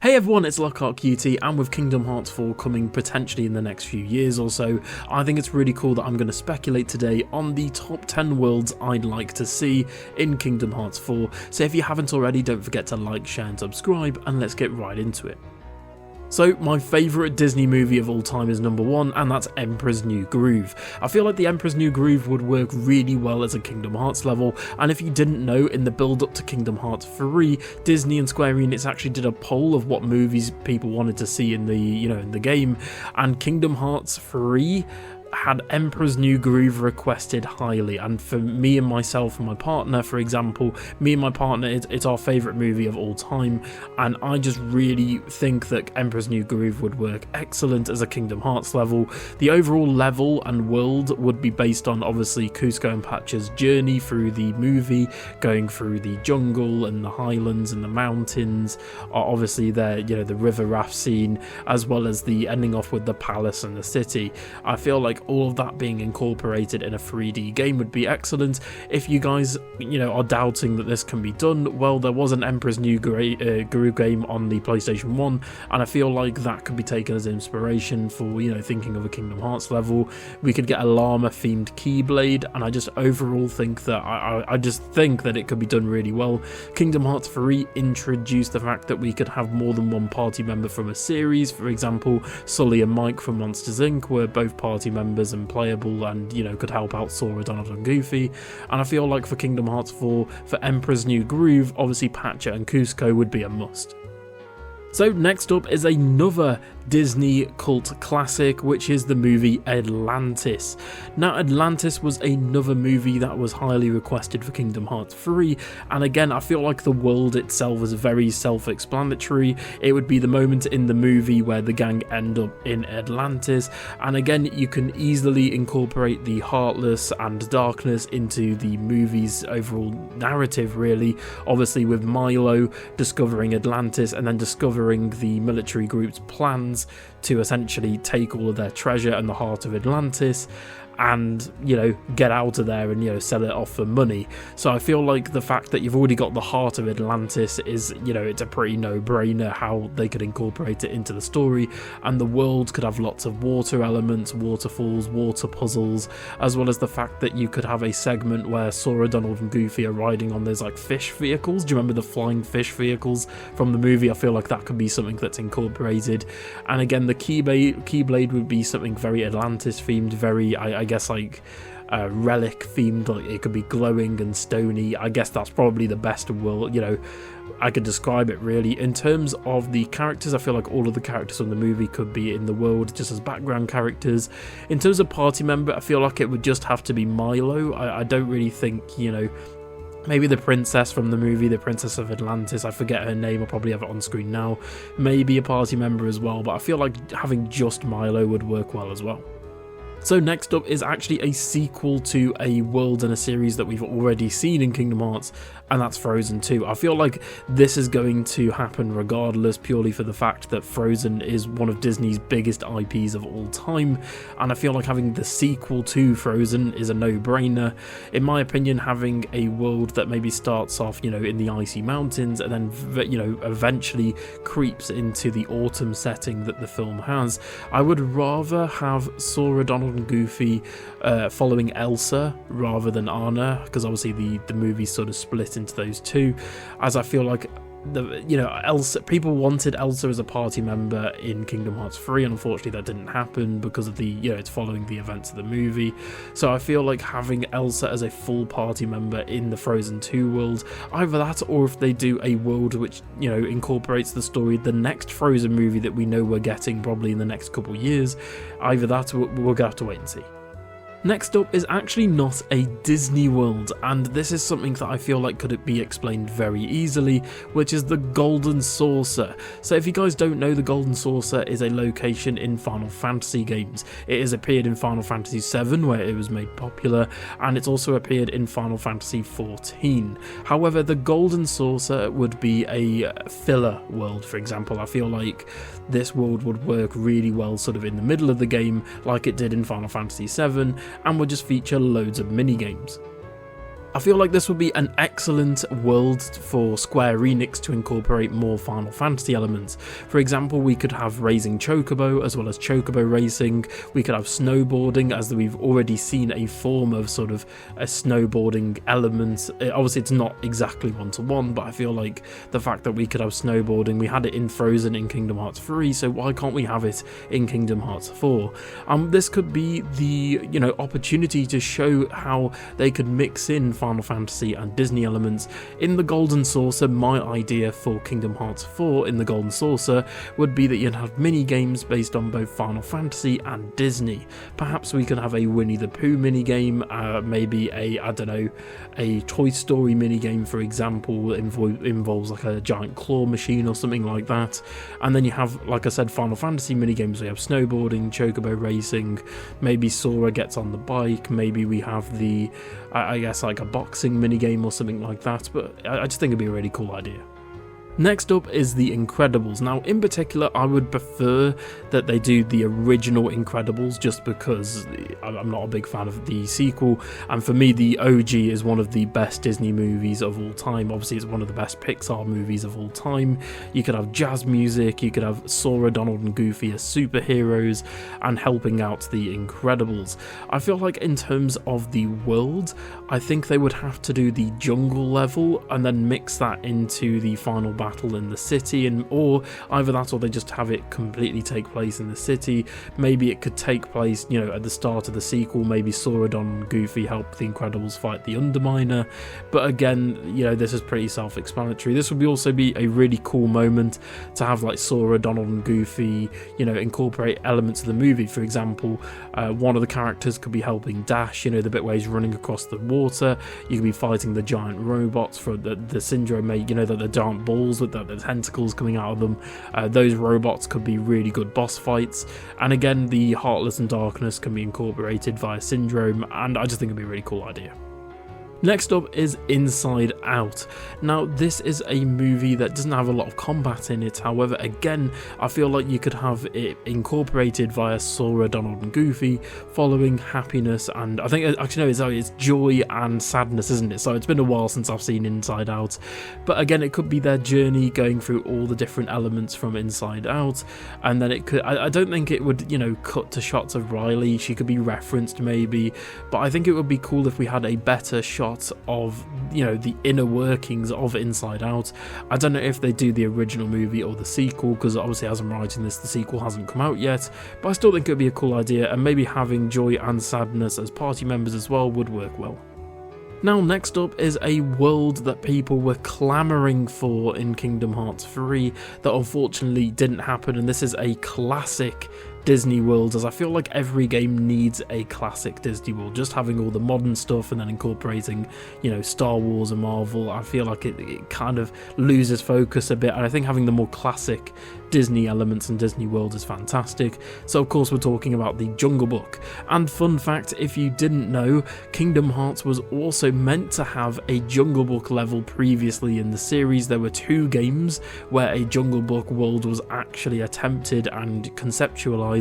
Hey everyone, it's Lockhart QT, and with Kingdom Hearts 4 coming potentially in the next few years or so, I think it's really cool that I'm going to speculate today on the top 10 worlds I'd like to see in Kingdom Hearts 4, so if you haven't already, don't forget to like, share and subscribe, and let's get right into it. So, my favourite Disney movie of all time is number 1, and that's Emperor's New Groove. I feel like the Emperor's New Groove would work really well as a Kingdom Hearts level, and if you didn't know, in the build-up to Kingdom Hearts 3, Disney and Square Enix actually did a poll of what movies people wanted to see in the game, and Kingdom Hearts 3 had Emperor's New Groove requested highly, and for me and myself and my partner, for example, me and my partner, it's our favourite movie of all time, and I just really think that Emperor's New Groove would work excellent as a Kingdom Hearts level. The overall level and world would be based on obviously Kuzco and Patch's journey through the movie, going through the jungle and the highlands and the mountains, obviously there, the river raft scene, as well as the ending off with the palace and the city. I feel like all of that being incorporated in a 3D game would be excellent. If you guys, are doubting that this can be done, well, there was an Emperor's New Groove game on the PlayStation 1, and I feel like that could be taken as inspiration for, thinking of a Kingdom Hearts level. We could get a llama-themed Keyblade, and I just overall think that I just think that it could be done really well. Kingdom Hearts 3 introduced the fact that we could have more than one party member from a series. For example, Sully and Mike from Monsters Inc. were both party members and playable, and could help out Sora, Donald and Goofy. And I feel like for Kingdom Hearts 4, for Emperor's New Groove, obviously Patcha and Kuzco would be a must. So next up is another Disney cult classic, which is the movie Atlantis. Now, Atlantis was another movie that was highly requested for Kingdom Hearts 3, and again, I feel like the world itself is very self-explanatory. It would be the moment in the movie where the gang end up in Atlantis, and again, you can easily incorporate the Heartless and Darkness into the movie's overall narrative, really. Obviously, with Milo discovering Atlantis and then discovering the military group's plans to essentially take all of their treasure and the heart of Atlantis and get out of there and sell it off for money. So I feel like the fact that you've already got the heart of Atlantis is it's a pretty no-brainer how they could incorporate it into the story, and the world could have lots of water elements, waterfalls, water puzzles, as well as the fact that you could have a segment where Sora, Donald and Goofy are riding on those like fish vehicles. Do you remember the flying fish vehicles from the movie? I feel like that could be something that's incorporated, and again the Keyblade would be something very Atlantis themed, very I guess like relic themed, like it could be glowing and stony. I guess that's probably the best world I could describe it really. In terms of the characters, I feel like all of the characters from the movie could be in the world just as background characters. In terms of party member, I feel like it would just have to be Milo. I don't really think maybe the princess from the movie, the Princess of Atlantis, I forget her name, I'll probably have it on screen now, maybe a party member as well, but I feel like having just Milo would work well as well. So next up is actually a sequel to a world and a series that we've already seen in Kingdom Hearts, and that's Frozen 2. I feel like this is going to happen regardless, purely for the fact that Frozen is one of Disney's biggest IPs of all time, and I feel like having the sequel to Frozen is a no-brainer. In my opinion, having a world that maybe starts off, in the icy mountains and then, eventually creeps into the autumn setting that the film has, I would rather have Sora, Donald and Goofy following Elsa rather than Anna, because obviously the movie sort of split into those two, as I feel like Elsa, people wanted Elsa as a party member in Kingdom Hearts 3, and unfortunately that didn't happen because of the it's following the events of the movie. So I feel like having Elsa as a full party member in the Frozen 2 world, either that or if they do a world which incorporates the story, the next Frozen movie that we know we're getting probably in the next couple of years, either that or we're gonna have to wait and see. Next up is actually not a Disney world, and this is something that I feel like could be explained very easily, which is the Golden Saucer. So if you guys don't know, the Golden Saucer is a location in Final Fantasy games. It has appeared in Final Fantasy VII, where it was made popular, and it's also appeared in Final Fantasy XIV. However, the Golden Saucer would be a filler world, for example. I feel like this world would work really well sort of in the middle of the game, like it did in Final Fantasy VII, and would just feature loads of mini games. I feel like this would be an excellent world for Square Enix to incorporate more Final Fantasy elements. For example, we could have raising Chocobo as well as Chocobo racing. We could have snowboarding, as we've already seen a form of sort of a snowboarding element. Obviously it's not exactly one-to-one, but I feel like the fact that we could have snowboarding, we had it in Frozen in Kingdom Hearts 3, so why can't we have it in Kingdom Hearts 4? This could be the, opportunity to show how they could mix in Final Fantasy and Disney elements. In the Golden Saucer, my idea for Kingdom Hearts 4 in the Golden Saucer would be that you'd have mini games based on both Final Fantasy and Disney. Perhaps we could have a Winnie the Pooh mini game, maybe a Toy Story mini game, for example, that involves like a giant claw machine or something like that. And then you have, like I said, Final Fantasy mini games. We have snowboarding, Chocobo racing, maybe Sora gets on the bike, maybe we have the I guess like a boxing minigame or something like that, but I just think it'd be a really cool idea. Next up is The Incredibles. Now, in particular, I would prefer that they do the original Incredibles, just because I'm not a big fan of the sequel, and for me, the OG is one of the best Disney movies of all time. Obviously, it's one of the best Pixar movies of all time. You could have jazz music, you could have Sora, Donald, and Goofy as superheroes, and helping out The Incredibles. I feel like in terms of the world, I think they would have to do the jungle level, and then mix that into the final battle in the city, or either that or they just have it completely take place in the city. Maybe it could take place, at the start of the sequel. Maybe Sora, Donald, and Goofy help the Incredibles fight the Underminer. But again, this is pretty self-explanatory. This would also be a really cool moment to have like Sora, Donald, and Goofy, incorporate elements of the movie. For example, one of the characters could be helping Dash, the bit where he's running across the water. You could be fighting the giant robots for the syndrome, the giant balls with the tentacles coming out of them. Those robots could be really good boss fights, and again the Heartless and Darkness can be incorporated via Syndrome, and I just think it'd be a really cool idea. Next up is Inside Out. Now, this is a movie that doesn't have a lot of combat in it. However, again, I feel like you could have it incorporated via Sora, Donald, and Goofy, following happiness, and I think, actually no, it's joy and sadness, isn't it? So it's been a while since I've seen Inside Out. But again, it could be their journey going through all the different elements from Inside Out, and then it could, I don't think it would, cut to shots of Riley. She could be referenced maybe, but I think it would be cool if we had a better shot of the inner workings of Inside Out. I don't know if they do the original movie or the sequel, because obviously as I'm writing this the sequel hasn't come out yet, but I still think it would be a cool idea, and maybe having joy and sadness as party members as well would work well. Now, next up is a world that people were clamouring for in Kingdom Hearts 3 that unfortunately didn't happen, and this is a classic Disney world, as I feel like every game needs a classic Disney world. Just having all the modern stuff and then incorporating, Star Wars and Marvel, I feel like it kind of loses focus a bit, and I think having the more classic Disney elements and Disney world is fantastic. So of course we're talking about the Jungle Book. And fun fact, if you didn't know, Kingdom Hearts was also meant to have a Jungle Book level previously in the series. There were 2 games where a Jungle Book world was actually attempted and conceptualized.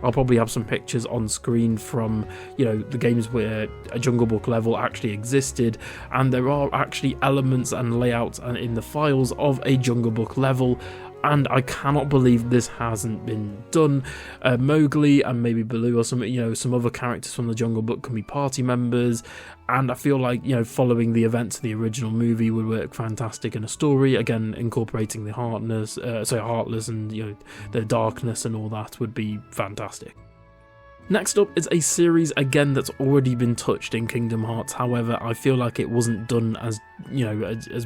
I'll probably have some pictures on screen from the games where a Jungle Book level actually existed, and there are actually elements and layouts and in the files of a Jungle Book level. And I cannot believe this hasn't been done. Mowgli and maybe Baloo or some other characters from the Jungle Book can be party members, and I feel like following the events of the original movie would work fantastic in a story. Again, incorporating the Heartless and the darkness and all that would be fantastic. Next up is a series again that's already been touched in Kingdom Hearts. However, I feel like it wasn't done as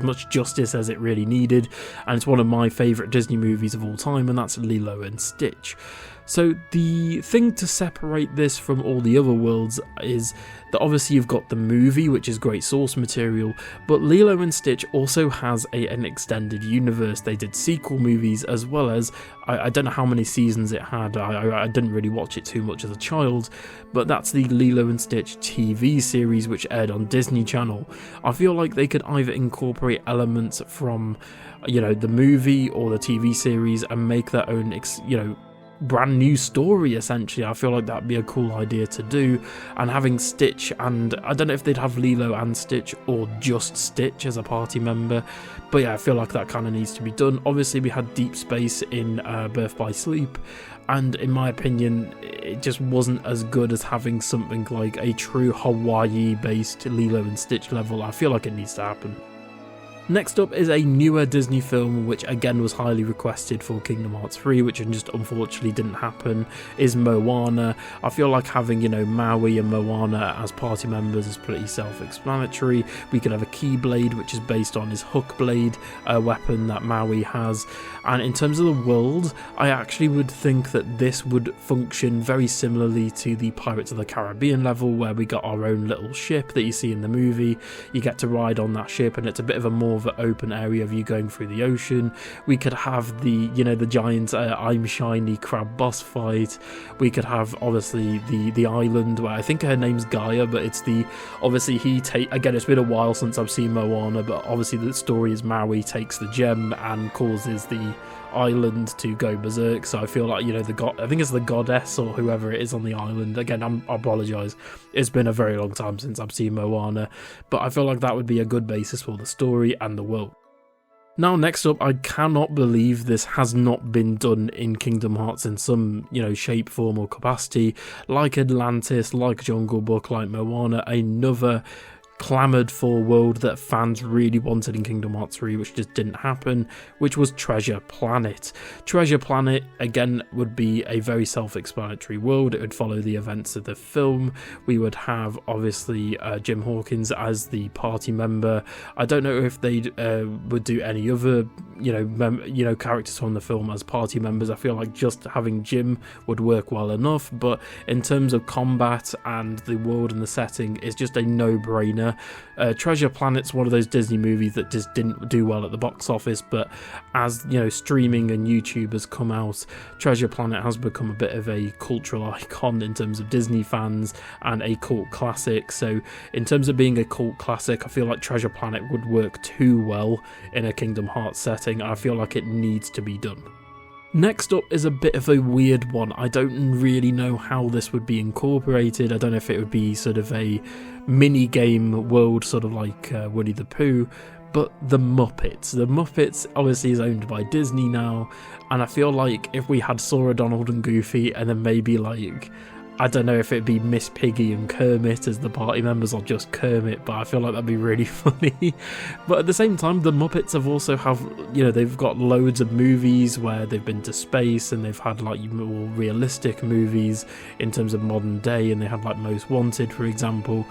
much justice as it really needed, and it's one of my favourite Disney movies of all time, and that's Lilo and Stitch. So the thing to separate this from all the other worlds is that obviously you've got the movie, which is great source material, but Lilo and Stitch also has an extended universe. They did sequel movies as well as, I don't know how many seasons it had, I didn't really watch it too much as a child, but that's the Lilo and Stitch TV series which aired on Disney Channel. I feel like they could either incorporate elements from, the movie or the TV series and make their own, brand new story essentially. I feel like that'd be a cool idea to do, and having Stitch, and I don't know if they'd have Lilo and Stitch or just Stitch as a party member, but yeah, I feel like that kind of needs to be done. Obviously we had Deep Space in Birth by Sleep, and in my opinion it just wasn't as good as having something like a true Hawaii based Lilo and Stitch level. I feel like it needs to happen. Next up is a newer Disney film, which again was highly requested for Kingdom Hearts 3, which just unfortunately didn't happen, is Moana. I feel like having, you know, Maui and Moana as party members is pretty self-explanatory. We could have a Keyblade, which is based on his Hook Blade, a weapon that Maui has. And in terms of the world, I actually would think that this would function very similarly to the Pirates of the Caribbean level, where we got our own little ship that you see in the movie. You get to ride on that ship, and it's a bit of a more of an open area of you going through the ocean. We could have the, you know, the giant I'm Shiny crab boss fight. We could have obviously the island where I think her name's Gaia, but it's the, obviously again, it's been a while since I've seen Moana, but obviously the story is Maui takes the gem and causes the island to go berserk. So I feel like, you know, I think it's the goddess or whoever it is on the island. Again, I apologise, it's been a very long time since I've seen Moana, but I feel like that would be a good basis for the story and the world. Now, next up, I cannot believe this has not been done in Kingdom Hearts in some, you know, shape, form or capacity. Like Atlantis, like Jungle Book, like Moana, another clamoured for world that fans really wanted in Kingdom Hearts 3, which just didn't happen, which was Treasure Planet. Treasure Planet, again, would be a very self-explanatory world. It would follow the events of the film. We would have, obviously, Jim Hawkins as the party member. I don't know if they would do any other, you know, characters from the film as party members. I feel like just having Jim would work well enough, but in terms of combat and the world and the setting, it's just a no-brainer. Treasure Planet's one of those Disney movies that just didn't do well at the box office, but as, you know, streaming and YouTube has come out, Treasure Planet has become a bit of a cultural icon in terms of Disney fans and a cult classic. So in terms of being a cult classic, I feel like Treasure Planet would work too well in a Kingdom Hearts setting. I feel like it needs to be done. Next up is a bit of a weird one. I don't really know how this would be incorporated. I don't know if it would be sort of a mini game world, sort of like Winnie the Pooh, but the Muppets. The Muppets obviously is owned by Disney now, and I feel like if we had Sora, Donald and Goofy, and then maybe like, I don't know if it'd be Miss Piggy and Kermit as the party members or just Kermit, but I feel like that'd be really funny. But at the same time, the Muppets have also you know, they've got loads of movies where they've been to space, and they've had like more realistic movies in terms of modern day, and they had like Most Wanted, for example.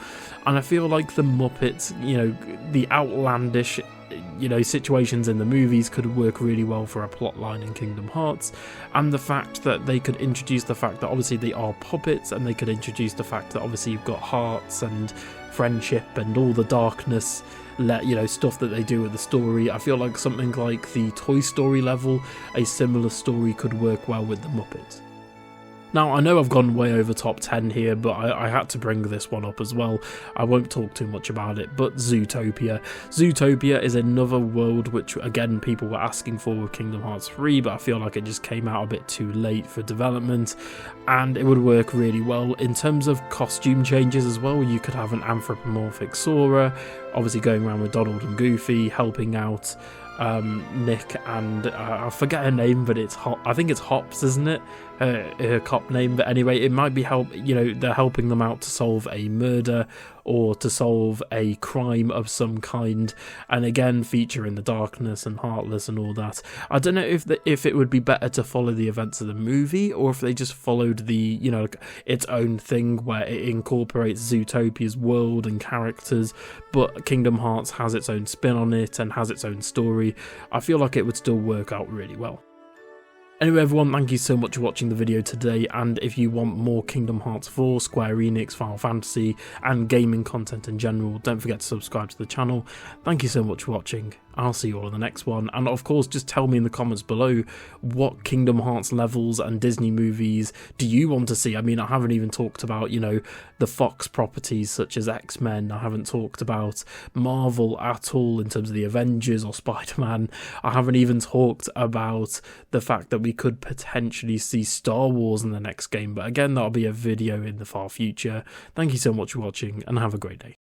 And I feel like the Muppets, you know, the outlandish, you know, situations in the movies could work really well for a plot line in Kingdom Hearts, and the fact that they could introduce the fact that obviously they are puppets, and they could introduce the fact that obviously you've got hearts and friendship and all the darkness, you know, stuff that they do with the story. I feel like something like the Toy Story level, a similar story could work well with the Muppets. Now, I know I've gone way over top 10 here, but I had to bring this one up as well. I won't talk too much about it, but Zootopia. Zootopia is another world which, again, people were asking for with Kingdom Hearts 3, but I feel like it just came out a bit too late for development, and it would work really well. In terms of costume changes as well, you could have an anthropomorphic Sora, obviously going around with Donald and Goofy, helping out Nick and I forget her name, but I think it's Hops, isn't it? Her cop name. But anyway, it might be they're helping them out to solve a murder or to solve a crime of some kind, and again feature in the darkness and Heartless and all that. I don't know if it would be better to follow the events of the movie, or if they just followed the, you know, its own thing where it incorporates Zootopia's world and characters, but Kingdom Hearts has its own spin on it and has its own story. I feel like it would still work out really well. Anyway everyone, thank you so much for watching the video today, and if you want more Kingdom Hearts 4, Square Enix, Final Fantasy and gaming content in general, don't forget to subscribe to the channel. Thank you so much for watching. I'll see you all in the next one. And of course, just tell me in the comments below, what Kingdom Hearts levels and Disney movies do you want to see? I mean, I haven't even talked about, you know, the Fox properties such as X-Men. I haven't talked about Marvel at all in terms of the Avengers or Spider-Man. I haven't even talked about the fact that we could potentially see Star Wars in the next game. But again, that'll be a video in the far future. Thank you so much for watching and have a great day.